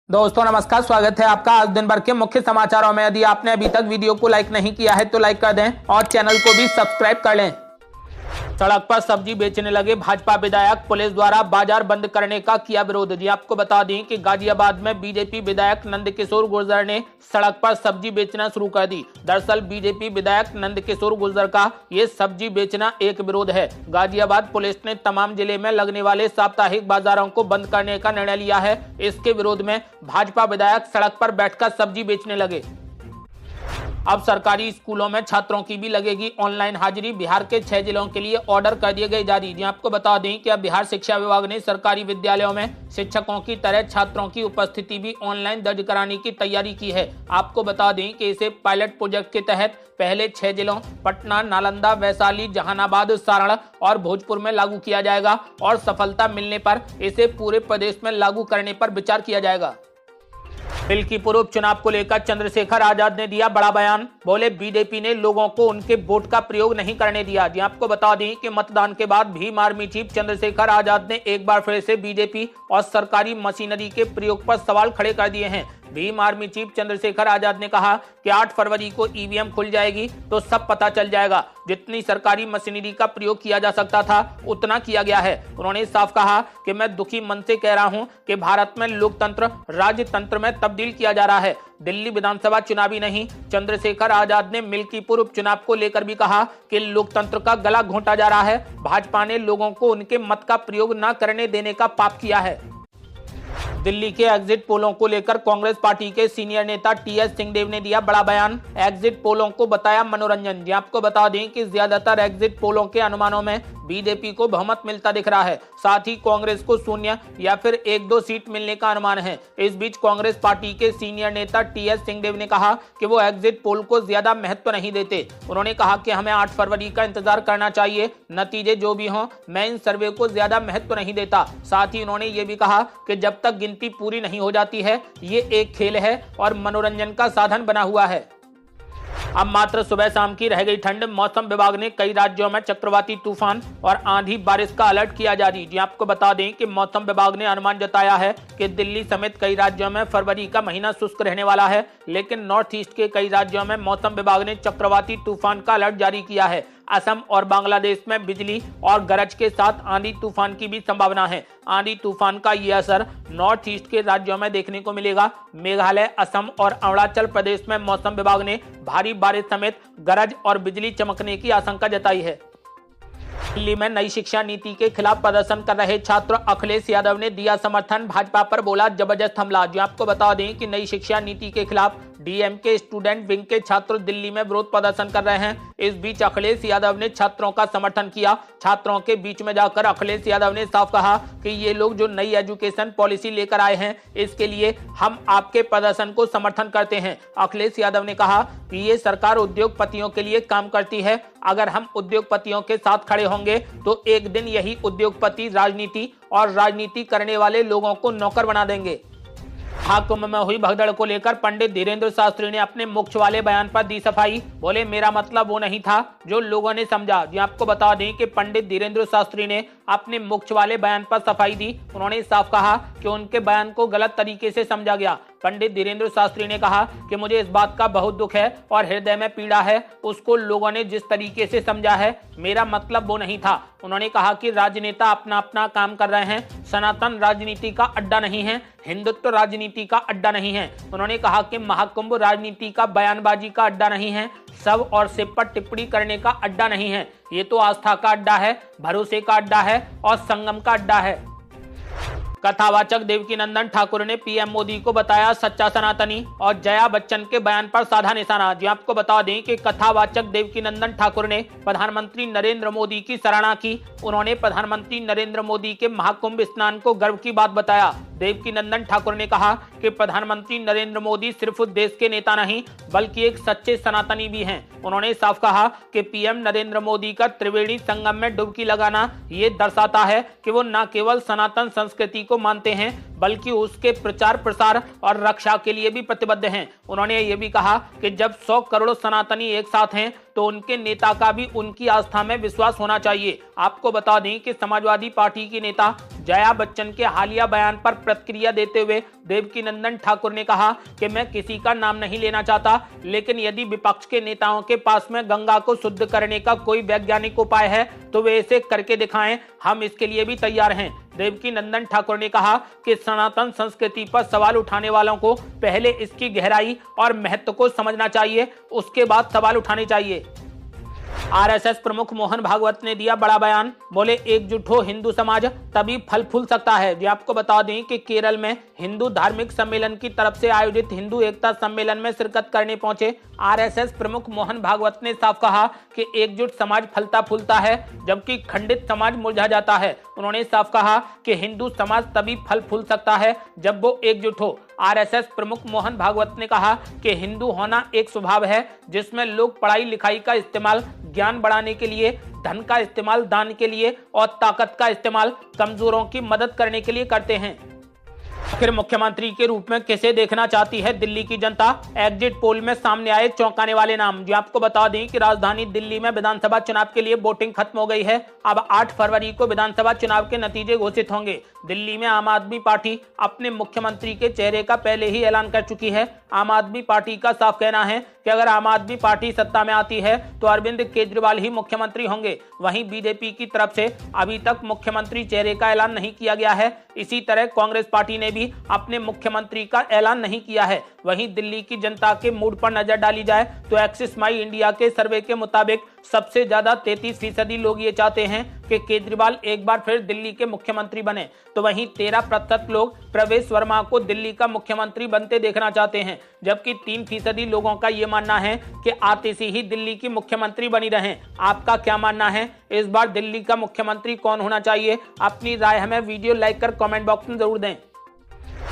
दोस्तों नमस्कार, स्वागत है आपका आज दिन भर के मुख्य समाचारों में। यदि आपने अभी तक वीडियो को लाइक नहीं किया है तो लाइक कर दें और चैनल को भी सब्सक्राइब कर लें। सड़क पर सब्जी बेचने लगे भाजपा विधायक, पुलिस द्वारा बाजार बंद करने का किया विरोध। जी आपको बता दें कि गाजियाबाद में बीजेपी विधायक नंदकिशोर गुर्जर ने सड़क पर सब्जी बेचना शुरू कर दी। दरअसल बीजेपी विधायक नंदकिशोर गुर्जर का ये सब्जी बेचना एक विरोध है। गाजियाबाद पुलिस ने तमाम जिले में लगने वाले साप्ताहिक बाजारों को बंद करने का निर्णय लिया है। इसके विरोध में भाजपा विधायक सड़क पर बैठकर सब्जी बेचने लगे। अब सरकारी स्कूलों में छात्रों की भी लगेगी ऑनलाइन हाजिरी। बिहार के 6 जिलों के लिए ऑर्डर कर दिए गए जारी। जी आपको बता दें कि अब बिहार शिक्षा विभाग ने सरकारी विद्यालयों में शिक्षकों की तरह छात्रों की उपस्थिति भी ऑनलाइन दर्ज कराने की तैयारी की है। आपको बता दें कि इसे पायलट प्रोजेक्ट के तहत पहले 6 जिलों पटना, नालंदा, वैशाली, जहानाबाद, सारण और भोजपुर में लागू किया जाएगा और सफलता मिलने पर इसे पूरे प्रदेश में लागू करने पर विचार किया जाएगा। मिल्कीपुर उपचुनाव को लेकर चंद्रशेखर आजाद ने दिया बड़ा बयान। बोले बीजेपी ने लोगों को उनके वोट का प्रयोग नहीं करने दिया। जी आपको बता दें कि मतदान के बाद भीम आर्मी चीफ चंद्रशेखर आजाद ने एक बार फिर से बीजेपी और सरकारी मशीनरी के प्रयोग पर सवाल खड़े कर दिए हैं। भीम आर्मी चीफ चंद्रशेखर आजाद ने कहा कि 8 फरवरी को ईवीएम खुल जाएगी तो सब पता चल जाएगा। जितनी सरकारी मशीनरी का प्रयोग किया जा सकता था उतना किया गया है। उन्होंने साफ कहा कि मैं दुखी मन से कह रहा हूं कि भारत में लोकतंत्र राजतंत्र में तब्दील किया जा रहा है। दिल्ली विधानसभा चुनावी नहीं। चंद्रशेखर आजाद ने मिल्कीपुर उपचुनाव को लेकर भी कहा कि लोकतंत्र का गला घोंटा जा रहा है। भाजपा ने लोगों को उनके मत का प्रयोग न करने देने का पाप किया है। दिल्ली के एग्जिट पोलों को लेकर कांग्रेस पार्टी के सीनियर नेता टीएस सिंहदेव ने दिया बड़ा बयान। एग्जिट पोलों को बताया मनोरंजन। जी आपको बता दें कि ज्यादातर एग्जिट पोलों के अनुमानों में बीजेपी को बहुमत मिलता दिख रहा है। साथ ही कांग्रेस को 0 या फिर 1-2 सीट मिलने का अनुमान है। इस बीच कांग्रेस पार्टी के सीनियर नेता टीएस सिंहदेव ने कहा कि वो एग्जिट पोल को ज्यादा महत्व नहीं देते। उन्होंने कहा कि हमें 8 फरवरी का इंतजार करना चाहिए। नतीजे जो भी हों, मैं इन सर्वे को ज्यादा महत्व नहीं देता। साथ ही उन्होंने ये भी कहा कि जब तक गिनती पूरी नहीं हो जाती है, ये एक खेल है और मनोरंजन का साधन बना हुआ है। अब मात्र सुबह शाम की रह गई ठंड। मौसम विभाग ने कई राज्यों में चक्रवाती तूफान और आंधी बारिश का अलर्ट किया जारी। जी आपको बता दें कि मौसम विभाग ने अनुमान जताया है कि दिल्ली समेत कई राज्यों में फरवरी का महीना शुष्क रहने वाला है। लेकिन नॉर्थ ईस्ट के कई राज्यों में मौसम विभाग ने चक्रवाती तूफान का अलर्ट जारी किया है। असम और बांग्लादेश में बिजली और गरज के साथ आंधी तूफान की भी संभावना है। आंधी तूफान का ये असर नॉर्थ ईस्ट के राज्यों में देखने को मिलेगा। मेघालय, असम और अरुणाचल प्रदेश में मौसम विभाग ने भारी बारिश समेत गरज और बिजली चमकने की आशंका जताई है। दिल्ली में नई शिक्षा नीति के खिलाफ प्रदर्शन कर रहे छात्र अखिलेश यादव ने दिया समर्थन। भाजपा पर बोला जबरदस्त हमला। जो आपको बता दें कि नई शिक्षा नीति के खिलाफ डीएमके स्टूडेंट विंग के छात्र दिल्ली में विरोध प्रदर्शन कर रहे हैं। इस बीच अखिलेश यादव ने छात्रों का समर्थन किया। छात्रों के बीच में जाकर अखिलेश यादव ने साफ कहा कि ये लोग जो नई एजुकेशन पॉलिसी लेकर आए हैं, इसके लिए हम आपके प्रदर्शन को समर्थन करते हैं। अखिलेश यादव ने कहा कि ये सरकार उद्योगपतियों के लिए काम करती है। अगर हम उद्योगपतियों के साथ खड़े होंगे तो एक दिन यही उद्योगपति राजनीति और राजनीति करने वाले लोगों को नौकर बना देंगे। महाकुंभ में हुई भगदड़ को लेकर पंडित धीरेन्द्र शास्त्री ने अपने मोक्ष वाले बयान पर दी सफाई। बोले मेरा मतलब वो नहीं था जो लोगों ने समझा। जी आपको बता दें कि पंडित धीरेन्द्र शास्त्री ने अपने मोक्ष वाले बयान पर सफाई दी। उन्होंने साफ कहा कि उनके बयान को गलत तरीके से समझा गया। पंडित धीरेन्द्र शास्त्री ने कहा कि मुझे इस बात का बहुत दुख है और हृदय में पीड़ा है। उसको लोगों ने जिस तरीके से समझा है, मेरा मतलब वो नहीं था। उन्होंने कहा कि राजनेता अपना अपना काम कर रहे हैं। सनातन राजनीति का अड्डा नहीं है, हिंदुत्व राजनीति का अड्डा नहीं है। उन्होंने कहा कि महाकुंभ राजनीति का बयानबाजी का अड्डा नहीं है, सब और सिर पर टिप्पणी करने का अड्डा नहीं है। ये तो आस्था का अड्डा है, भरोसे का अड्डा है और संगम का अड्डा है। कथावाचक देवकीनंदन ठाकुर ने पीएम मोदी को बताया सच्चा सनातनी और जया बच्चन के बयान पर साधा निशाना। जी आपको बता दें कि कथावाचक देवकीनंदन ठाकुर ने प्रधानमंत्री नरेंद्र मोदी की सराहना की। उन्होंने प्रधानमंत्री नरेंद्र मोदी के महाकुंभ स्नान को गर्व की बात बताया। देवकीनंदन ठाकुर ने कहा कि प्रधानमंत्री नरेंद्र मोदी सिर्फ देश के नेता नहीं बल्कि एक सच्चे सनातनी भी हैं। उन्होंने साफ कहा कि पीएम नरेंद्र मोदी का त्रिवेणी संगम में डुबकी लगाना ये दर्शाता है कि वो न केवल सनातन संस्कृति को मानते हैं बल्कि उसके प्रचार प्रसार और रक्षा के लिए भी प्रतिबद्ध हैं। उन्होंने ये भी कहा कि जब 100 करोड़ सनातनी एक साथ हैं तो उनके नेता का भी उनकी आस्था में विश्वास होना चाहिए। आपको बता दें कि समाजवादी पार्टी की नेता जया बच्चन के हालिया बयान पर प्रतिक्रिया देते हुए देवकीनंदन ठाकुर ने कहा कि मैं किसी का नाम नहीं लेना चाहता, लेकिन यदि विपक्ष के नेताओं के पास में गंगा को शुद्ध करने का कोई वैज्ञानिक उपाय है तो वे इसे करके दिखाएं, हम इसके लिए भी तैयार हैं। देवकीनंदन ठाकुर ने कहा कि सनातन संस्कृति पर सवाल उठाने वालों को पहले इसकी गहराई और महत्व को समझना चाहिए, उसके बाद सवाल उठाने चाहिए। आरएसएस प्रमुख मोहन भागवत ने दिया बड़ा बयान, बोले एकजुट हो हिंदू समाज तभी फल फूल सकता है। जी आपको बता दें कि केरल में हिंदू धार्मिक सम्मेलन की तरफ से आयोजित हिंदू एकता सम्मेलन में शिरकत करने पहुंचे आरएसएस प्रमुख मोहन भागवत ने साफ कहा कि एकजुट समाज फलता फूलता है जबकि खंडित समाज मुरझा जाता है। उन्होंने साफ कहा कि हिंदू समाज तभी फल फूल सकता है जब वो एकजुट हो। आरएसएस प्रमुख मोहन भागवत ने कहा कि हिंदू होना एक स्वभाव है जिसमें लोग पढ़ाई लिखाई का इस्तेमाल ज्ञान बढ़ाने के लिए, धन का इस्तेमाल दान के लिए और ताकत का इस्तेमाल कमजोरों की मदद करने के लिए करते हैं। आखिर मुख्यमंत्री के रूप में किसे देखना चाहती है दिल्ली की जनता? एग्जिट पोल में सामने आए चौंकाने वाले नाम। जी आपको बता दें कि राजधानी दिल्ली में विधानसभा चुनाव के लिए वोटिंग खत्म हो गई है। अब 8 फरवरी को विधानसभा चुनाव के नतीजे घोषित होंगे। दिल्ली में आम आदमी पार्टी अपने मुख्यमंत्री के चेहरे का पहले ही ऐलान कर चुकी है। आम आदमी पार्टी का साफ कहना है कि अगर आम आदमी पार्टी सत्ता में आती है तो अरविंद केजरीवाल ही मुख्यमंत्री होंगे। वहीं बीजेपी की तरफ से अभी तक मुख्यमंत्री चेहरे का ऐलान नहीं किया गया है। इसी तरह कांग्रेस पार्टी ने भी अपने मुख्यमंत्री का ऐलान नहीं किया है। वहीं दिल्ली की जनता के मूड पर नजर डाली जाए तो एक्सिस माई इंडिया के सर्वे के मुताबिक सबसे ज्यादा 33% लोग ये चाहते हैं कि केजरीवाल एक बार फिर दिल्ली के मुख्यमंत्री बने, तो वहीं 13% लोग प्रवेश वर्मा को दिल्ली का मुख्यमंत्री बनते देखना चाहते हैं, जबकि 3% लोगों का ये मानना है कि आतिशी ही दिल्ली की मुख्यमंत्री बनी रहें। आपका क्या मानना है? इस बार दिल्ली का मुख्यमंत्री कौन होना चाहिए? अपनी राय हमें वीडियो लाइक कर कमेंट बॉक्स में जरूर दें।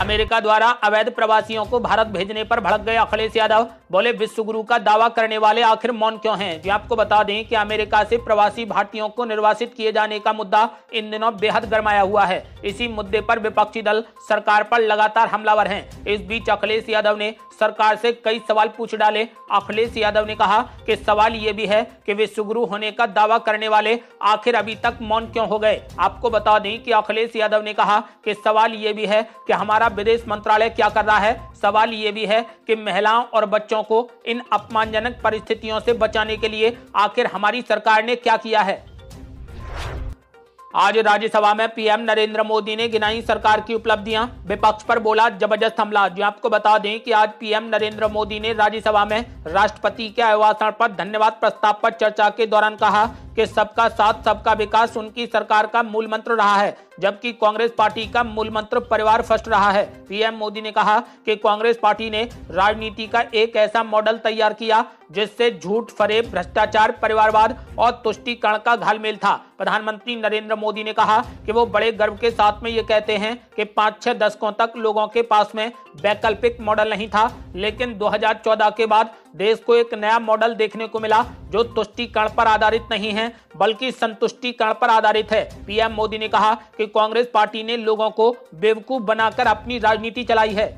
अमेरिका द्वारा अवैध प्रवासियों को भारत भेजने पर भड़क गए अखिलेश यादव, बोले विश्व गुरु का दावा करने वाले आखिर मौन क्यों हैं? जी आपको बता दें कि अमेरिका से प्रवासी भारतीयों को निर्वासित किए जाने का मुद्दा इन दिनों बेहद गरमाया हुआ है। इसी मुद्दे पर विपक्षी दल सरकार पर लगातार हमलावर हैं। इस बीच अखिलेश यादव ने सरकार से कई सवाल पूछ डाले। अखिलेश यादव ने कहा कि सवाल ये भी है कि विश्व गुरु होने का दावा करने वाले आखिर अभी तक मौन क्यों हो गए। आपको बता दें कि अखिलेश यादव ने कहा कि सवाल ये भी है कि हमारा विदेश मंत्रालय क्या कर रहा है। सवाल ये भी है कि महिलाओं और बच्चों को इन अपमानजनक परिस्थितियों से बचाने के लिए आखिर हमारी सरकार ने क्या किया है। आज राज्यसभा में पीएम नरेंद्र मोदी ने गिनाई सरकार की उपलब्धियां, विपक्ष पर बोला जबरदस्त हमला। जो आपको बता दें कि आज पीएम नरेंद्र मोदी ने राज्यसभा में राष्ट्रपति के अभिभाषण पर धन्यवाद प्रस्ताव पर चर्चा के दौरान कहा कि सबका साथ सबका विकास उनकी सरकार का मूल मंत्र रहा है, जबकि कांग्रेस पार्टी का मूल मंत्र परिवार फर्स्ट रहा है। पीएम मोदी ने कहा कि कांग्रेस पार्टी ने राजनीति का एक ऐसा मॉडल तैयार किया जिससे झूठ, फरेब, भ्रष्टाचार, परिवारवाद और तुष्टीकरण का घालमेल था। प्रधानमंत्री नरेंद्र मोदी ने कहा कि वो बड़े गर्व के साथ में ये कहते हैं कि 5-6 दशकों तक लोगों के पास में वैकल्पिक मॉडल नहीं था, लेकिन 2014 के बाद देश को एक नया मॉडल देखने को मिला जो तुष्टीकरण पर आधारित नहीं है बल्कि संतुष्टीकरण पर आधारित है। पीएम मोदी ने कहा कि कांग्रेस पार्टी ने लोगों को बेवकूफ बनाकर अपनी राजनीति चलाई है।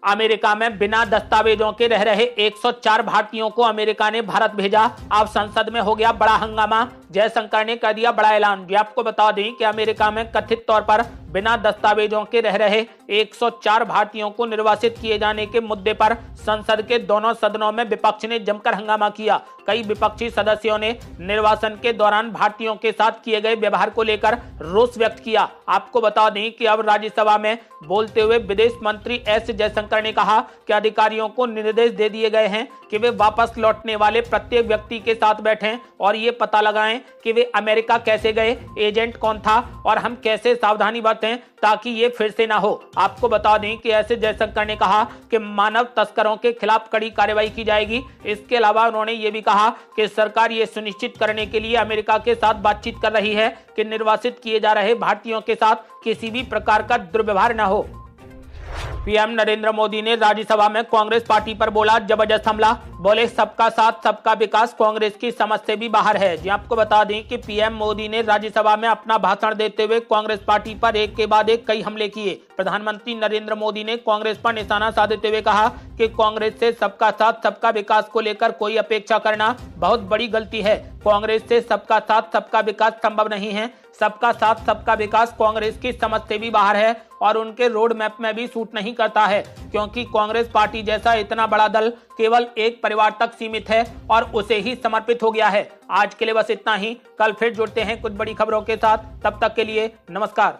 अमेरिका में बिना दस्तावेजों के रह रहे 104 भारतीयों को अमेरिका ने भारत भेजा। अब संसद में हो गया बड़ा हंगामा, जयशंकर ने कर दिया बड़ा ऐलान। जी आपको बता दें कि अमेरिका में कथित तौर पर बिना दस्तावेजों के रह रहे 104 भारतीयों को निर्वासित किए जाने के मुद्दे पर संसद के दोनों सदनों में विपक्ष ने जमकर हंगामा किया। कई विपक्षी सदस्यों ने निर्वासन के दौरान भारतीयों के साथ किए गए व्यवहार को लेकर रोष व्यक्त किया। आपको बता दें कि अब राज्यसभा में बोलते हुए विदेश मंत्री एस जयशंकर ने कहा कि अधिकारियों को निर्देश दे दिए गए हैं कि वे वापस लौटने वाले प्रत्येक व्यक्ति के साथ बैठें और ये पता लगाएं कि वे अमेरिका कैसे गए, एजेंट कौन था और हम कैसे सावधानी बरतें ताकि ये फिर से ना हो। आपको बता दें कि एस जयशंकर ने कहा कि मानव तस्करों के खिलाफ कड़ी कार्रवाई की जाएगी। इसके अलावा उन्होंने ये भी कहा कि सरकार ये सुनिश्चित करने के लिए अमेरिका के साथ बातचीत कर रही है कि निर्वासित किए जा रहे भारतीयों के साथ किसी भी प्रकार का दुर्व्यवहार न हो। पीएम नरेंद्र मोदी ने राज्यसभा में कांग्रेस पार्टी पर बोला जबरदस्त हमला। बोले सबका साथ सबका विकास कांग्रेस की समझ से भी बाहर है। जी आपको बता दें कि पीएम मोदी ने राज्यसभा में अपना भाषण देते हुए कांग्रेस पार्टी पर एक के बाद एक कई हमले किए। प्रधानमंत्री नरेंद्र मोदी ने कांग्रेस पर निशाना साधते हुए कहा कि कांग्रेस से सबका साथ सबका विकास को लेकर कोई अपेक्षा करना बहुत बड़ी गलती है। कांग्रेस से सबका साथ सबका विकास संभव नहीं है। सबका साथ सबका विकास कांग्रेस की समझ से भी बाहर है और उनके रोड मैप में भी सूट नहीं करता है, क्योंकि कांग्रेस पार्टी जैसा इतना बड़ा दल केवल एक परिवार तक सीमित है और उसे ही समर्पित हो गया है। आज के लिए बस इतना ही। कल फिर जुड़ते हैं कुछ बड़ी खबरों के साथ। तब तक के लिए नमस्कार।